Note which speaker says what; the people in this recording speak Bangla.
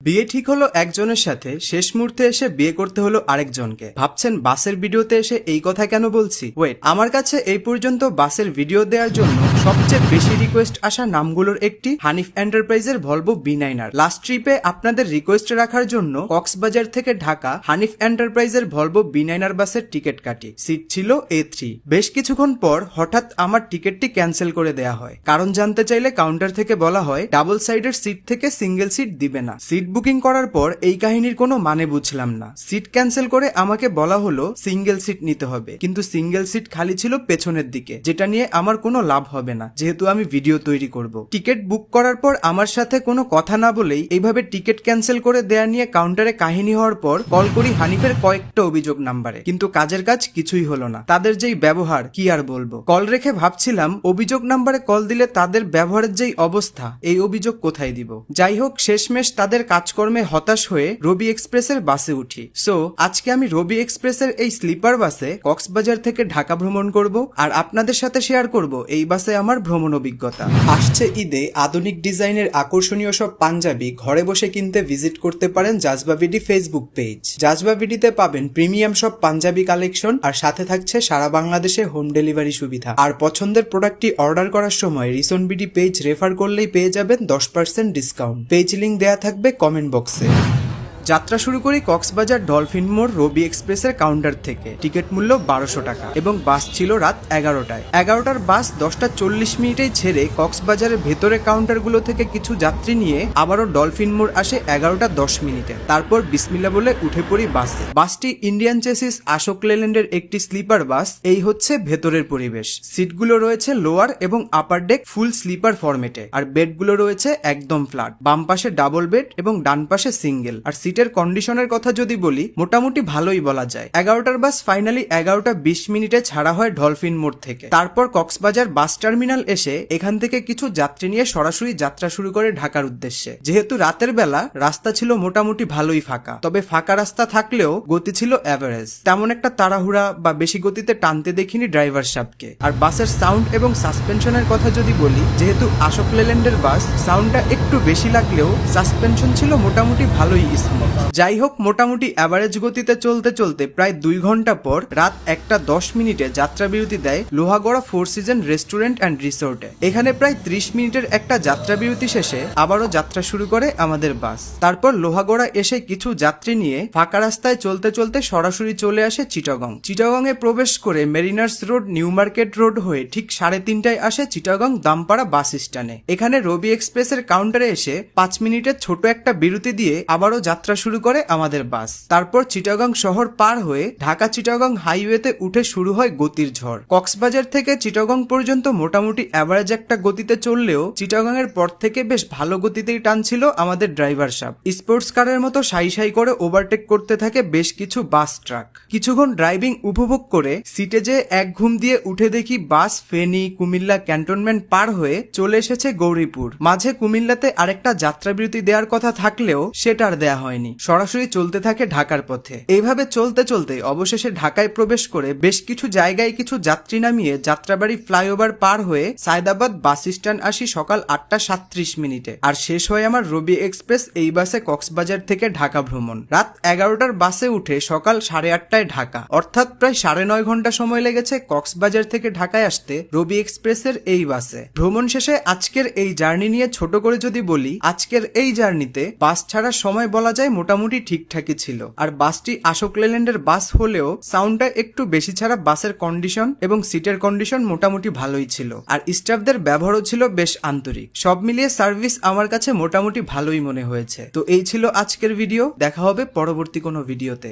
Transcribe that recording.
Speaker 1: বিয়ে ঠিক হলো একজনের সাথে, শেষ মুহূর্তে এসে বিয়ে করতে হলো আরেকজনকে। ভাবছেন বাসের ভিডিওতে এসে এই কথা কেন বলছি? ওয়েট, আমার কাছে এই পর্যন্ত বাসের ভিডিও দেওয়ার জন্য সবচেয়ে বেশি রিকোয়েস্ট আসা নামগুলোর একটি হানিফ এন্টারপ্রাইজের ভলভো B9R। লাস্ট ট্রিপে আপনাদের রিকোয়েস্ট রাখার জন্য কক্সবাজার থেকে ঢাকা হানিফ এন্টারপ্রাইজের ভলভো B9R বাসের টিকিট কাটি। সিট ছিল A3। বেশ কিছুক্ষণ পর হঠাৎ আমার টিকিটটি ক্যান্সেল করে দেয়া হয়। কারণ জানতে চাইলে কাউন্টার থেকে বলা হয় ডাবল সাইডের সিট থেকে সিঙ্গেল সিট দিবে না। সিট বুকিং করার পর এই কাহিনীর কোনো মানে বুঝলাম না। সিট ক্যান্সেল করে আমাকে বলা হলো সিঙ্গেল সিট নিতে হবে, কিন্তু সিঙ্গেল সিট খালি ছিল পেছনের দিকে, যেটা নিয়ে আমার কোনো লাভ হবে না যেহেতু আমি ভিডিও তৈরি করব। টিকিট বুক করার পর আমার সাথে কোনো কথা না বলেই এইভাবে টিকিট ক্যান্সেল করে দেয়া নিয়ে কাউন্টারে কাহিনী হওয়ার পর কল করি হানিফের কয়েকটা অভিযোগ নাম্বারে, কিন্তু কাজের কাজ কিছুই হলো না। তাদের যেই ব্যবহার কি আর বলবো। কল রেখে ভাবছিলাম অভিযোগ নাম্বারে কল দিলে তাদের ব্যবহারের যেই অবস্থা, এই অভিযোগ কোথায় দিব। যাই হোক, শেষমেশ তাদের কাজকর্মে হতাশ হয়ে রবি এক্সপ্রেসের বাসে উঠি। সো আজকে আমি রবি এক্সপ্রেসের এই স্লিপার বাসে কক্সবাজার থেকে ঢাকা ভ্রমণ করব, আর আপনাদের সাথে শেয়ার করব এই বাসে আমার ভ্রমণ অভিজ্ঞতা। আসছে ঈদে আধুনিক ডিজাইনের আকর্ষণীয় সব পাঞ্জাবি ঘরে বসে কিনতে ভিজিট করতে পারেন জাজবাভিডি ফেসবুক পেজ। জাজবাভিডিতে পাবেন প্রিমিয়াম সব পাঞ্জাবি কালেকশন, আর সাথে থাকছে সারা বাংলাদেশে হোম ডেলিভারি সুবিধা। আর পছন্দের প্রোডাক্টটি অর্ডার করার সময় রিসনবিডি পেজ রেফার করলেই পেয়ে যাবেন 10% ডিসকাউন্ট। পেজ লিংক দেয়া থাকবে কমেন্ট বক্সে। যাত্রা শুরু করি কক্সবাজার ডলফিন মোড় রবি এক্সপ্রেসের কাউন্টার থেকে। টিকিট মূল্য 1200 টাকা এবং বাস ছিল রাত 11টায়। 11টার বাস 10:40 ছেড়ে কক্সবাজারের ভেতরে কাউন্টারগুলো থেকে কিছু যাত্রী নিয়ে আবারও ডলফিন মোড় আসে 11:10। তারপর বিসমিল্লাহ বলে উঠে পড়ি বাসে। বাসটি ইন্ডিয়ান চেসিস অশোক লেল্যান্ডের একটি স্লিপার বাস। এই হচ্ছে ভেতরের পরিবেশ। সিটগুলো রয়েছে লোয়ার এবং আপার ডেক ফুল স্লিপার ফরম্যাটে, আর বেডগুলো রয়েছে একদম ফ্ল্যাট। বাম পাশে ডাবল বেড এবং ডান পাশে সিঙ্গেল। আর সিটের কন্ডিশনের কথা যদি বলি, মোটামুটি ভালোই বলা যায়। 11টার বাস ফাইনালি 11:20 ছাড়া হয় ডলফিন মোড় থেকে। তারপর কক্সবাজার বাস টার্মিনাল এসে এখান থেকে কিছু যাত্রী নিয়ে সরাসরি যাত্রা শুরু করে ঢাকার উদ্দেশ্যে। যেহেতু রাতের বেলা রাস্তা ছিল মোটামুটি ভালোই ফাঁকা, তবে ফাঁকা রাস্তা থাকলেও গতি ছিল অ্যাভারেজ। তেমন একটা তাড়াহুড়া বা বেশি গতিতে টানতে দেখিনি ড্রাইভার সাহেবকে। আর বাসের সাউন্ড এবং সাসপেনশনের কথা যদি বলি, যেহেতু অশোক লেল্যান্ডের বাস, সাউন্ডটা একটু বেশি লাগলেও সাসপেনশন ছিল মোটামুটি ভালোই স্মুথ। যাই হোক, মোটামুটি অ্যাভারেজ গতিতে চলতে চলতে প্রায় 2 ঘন্টা পর রাত 1:10 যাত্রা বিরতি দেয় লোহাগড়া 4 সিজন রেস্টুরেন্ট অ্যান্ড রিসোর্টে। এখানে প্রায় 30 মিনিটের একটা যাত্রা বিরতি শেষে আবারও যাত্রা শুরু করে আমাদের বাস। তারপর লোহাগড়া এসে কিছু যাত্রী নিয়ে ফাঁকা রাস্তায় চলতে চলতে সরাসরি চলে আসে চিটাগং। চিটাগংয়ে প্রবেশ করে Mariners road, new market road হয়ে ঠিক 3:30টায় আসে চিটাগং দামপাড়া বাস স্ট্যান্ডে। এখানে রবি এক্সপ্রেসের কাউন্টারে এসে 5 মিনিটের ছোট একটা বিরতি দিয়ে আবারও যাত্রা শুরু করে আমাদের বাস। তারপর চিটাগং শহর পার হয়ে ঢাকা চিটাগং হাইওয়েতে উঠে শুরু হয় গতির ঝড়। কক্সবাজার থেকে চিটাগং পর্যন্ত মোটামুটি অ্যাভারেজ একটা গতিতে চললেও চিটাগং এর পর থেকে বেশ ভালো গতিতেই টানছিল আমাদের ড্রাইভার সাহেব। স্পোর্টস কারের মতো সাই সাই করে ওভারটেক করতে থাকে বেশ কিছু বাস ট্রাক। কিছুক্ষণ ড্রাইভিং উপভোগ করে সিটে যে এক ঘুম দিয়ে উঠে দেখি বাস ফেনী, কুমিল্লা ক্যান্টনমেন্ট পার হয়ে চলে এসেছে গৌরীপুর। মাঝে কুমিল্লাতে আরেকটা যাত্রা বিরতি দেওয়ার কথা থাকলেও সেটা আর দেয়া হয়নি। সরাসরি চলতে থাকে ঢাকার পথে। এইভাবে চলতে চলতে অবশেষে ঢাকায় প্রবেশ করে বেশ কিছু জায়গায় কিছু যাত্রী নামিয়ে যাত্রাবাড়ি ফ্লাইওভার পার হয়ে সায়দাবাদ বাস স্ট্যান্ড আসি সকাল 8:37। আর শেষ হয় আমার রবি এক্সপ্রেস এই বাসে কক্সবাজার থেকে ঢাকা ভ্রমণ। রাত 11টার বাসে উঠে সকাল 8:30টায় ঢাকা, অর্থাৎ প্রায় 9.5 ঘন্টা সময় লেগেছে কক্সবাজার থেকে ঢাকায় আসতে রবি এক্সপ্রেসের এই বাসে। ভ্রমণ শেষে আজকের এই জার্নি নিয়ে ছোট করে যদি বলি, আজকের এই জার্নিতে বাস ছাড়ার সময় বলা যায় মোটামুটি ঠিকঠাকই ছিল। আর বাসটি অশোক লেল্যান্ডের বাস হলেও সাউন্ডটা একটু বেশি ছাড়া বাসের কন্ডিশন এবং সিটের কন্ডিশন মোটামুটি ভালোই ছিল। আর স্টাফদের ব্যবহারও ছিল বেশ আন্তরিক। সব মিলিয়ে সার্ভিস আমার কাছে মোটামুটি ভালোই মনে হয়েছে। তো এই ছিল আজকের ভিডিও। দেখা হবে পরবর্তী কোনো ভিডিওতে।